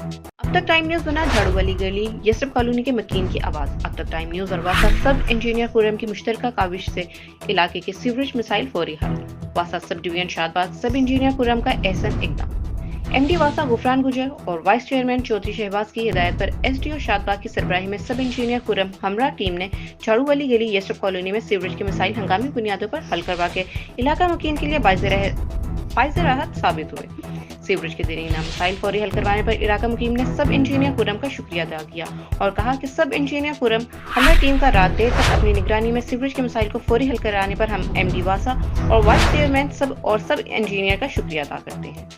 اب تک time news بنا جھاڑو والی گلی یسرف کالونی کے مکین کی آواز۔ اب تک ٹائم نیوز اور واسا سب انجینئر فورم کی مشترکہ کاوش سے علاقے کے سیوریج مسائل فوری حل۔ واسا سب ڈویژن شادباد سب انجینئر فورم کا احسن اقدام۔ ایم ڈی واسا غفران گجر اور وائس چیئرمین چودھری شہباز کی ہدایت پر ایس ڈی او شادباغ کی سربراہی میں سب انجینئر فورم ہمراہ ٹیم نے جھاڑو والی گلی یسرف کالونی میں سیوریج کے مسائل ہنگامی بنیادوں پر حل کروا کے علاقہ مکین کے لیے باعث راحت ثابت ہوئے۔ سیوریج کے دیرینہ مسائل فوری حل کروانے پر علاقہ مقیم نے سب انجینئر فورم کا شکریہ ادا کیا اور کہا کہ سب انجینئر فورم ہمراہ ٹیم کا رات دیر تک اپنی نگرانی میں سیوریج کے مسائل کو فوری حل کرانے پر ہم ایم ڈی واسا اور وائس چیئرمین سب انجینئر کا شکریہ ادا کرتے ہیں۔